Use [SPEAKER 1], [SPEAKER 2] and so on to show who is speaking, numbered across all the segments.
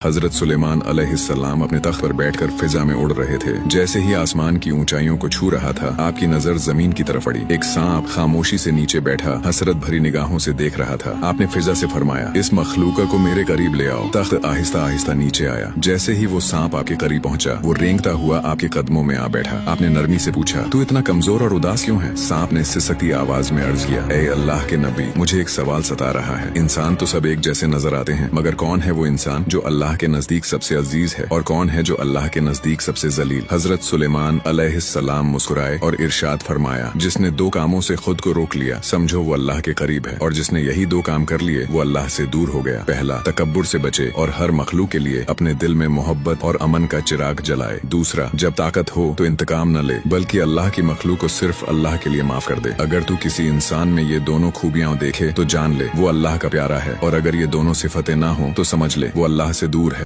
[SPEAKER 1] हजरत सुलेमान अलैहिस्सलाम अपने तख्त पर बैठकर फिजा में उड़ रहे थे। जैसे ही आसमान की ऊंचाइयों को छू रहा था, आपकी नजर जमीन की तरफ पड़ी। एक सांप खामोशी से नीचे बैठा हसरत भरी निगाहों से देख रहा था। आपने फिजा से फरमाया, इस मखलूका को मेरे करीब ले आओ। तख्त आहिस्ता आहिस्ता नीचे आया। जैसे ही वो सांप आपके करीब पहुंचा, वो रेंगता हुआ आपके कदमों में आ बैठा। आपने नरमी से पूछा, तू इतना कमजोर और उदास क्यों है? सांप ने सिसकती आवाज में अर्ज किया, ए अल्लाह के नबी, मुझे एक सवाल सता रहा है। इंसान तो सब एक जैसे नजर आते हैं, मगर कौन है वो इंसान जो अल्लाह के नजदीक सबसे अजीज है, और कौन है जो अल्लाह के नजदीक सबसे जलील? हजरत सुलेमान अलैहिस्सलाम मुस्कुराए और इरशाद फरमाया, जिसने दो कामों से खुद को रोक लिया, समझो वो अल्लाह के करीब है, और जिसने यही दो काम कर लिए, वो अल्लाह से दूर हो गया। पहला, तकब्बुर से बचे और हर मखलूक के लिए अपने दिल में मोहब्बत और अमन का चिराग जलाए। दूसरा, जब ताकत हो तो इंतकाम न ले, बल्कि अल्लाह की मखलूक को सिर्फ अल्लाह के लिए माफ कर दे। अगर तू किसी इंसान में ये दोनों खूबियां देखे तो जान ले वो अल्लाह का प्यारा है, और अगर ये दोनों सिफतें ना हो तो समझ ले वो अल्लाह से दूर है।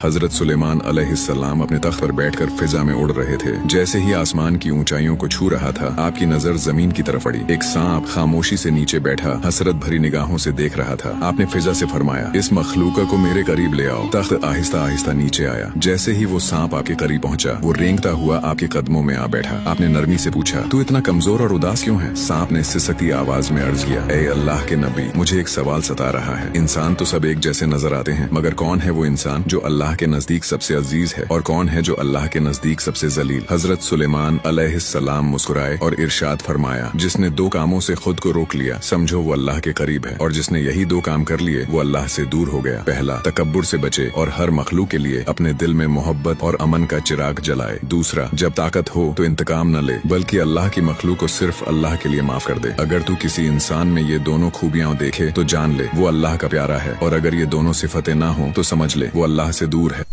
[SPEAKER 1] हजरत सुलेमान अलैहिस्सलाम अपने तख्त पर बैठकर फिजा में उड़ रहे थे। जैसे ही आसमान की ऊंचाइयों को छू रहा था, आपकी नजर जमीन की तरफ पड़ी। एक सांप खामोशी से नीचे बैठा हसरत भरी निगाहों से देख रहा था। आपने फिजा से फरमाया, इस मखलूका को मेरे करीब ले आओ। तख्त आहिस्ता आहिस्ता नीचे आया। जैसे ही वो सांप आपके करीब पहुंचा, वो रेंगता हुआ आपके कदमों में आ बैठा। आपने नरमी से पूछा, तू इतना कमजोर और उदास क्यों है? सांप ने सिसकती आवाज में अर्ज किया, ए अल्लाह के नबी, मुझे एक सवाल सता रहा है। इंसान तो सब एक जैसे नजर आते हैं, मगर कौन है वो इंसान जो अल्लाह के नजदीक सबसे अजीज है, और कौन है जो अल्लाह के नजदीक सबसे जलील? हजरत सुलेमान अलैहिस्सलाम मुस्कुराए और इरशाद फरमाया, जिसने दो कामों से खुद को रोक लिया, समझो वो अल्लाह के करीब है, और जिसने यही दो काम कर लिए, वो अल्लाह से दूर हो गया। पहला, तकब्बुर से बचे और हर मखलूक के लिए अपने दिल में मोहब्बत और अमन का चिराग जलाए। दूसरा, जब ताकत हो तो इंतकाम न ले, बल्कि अल्लाह की मखलूक को सिर्फ अल्लाह के लिए माफ कर दे। अगर तू किसी इंसान में ये दोनों खूबियां देखे तो जान ले वो अल्लाह का प्यारा है, और अगर ये दोनों सिफतें ना हो तो समझ ले वो अल्लाह से दूर है।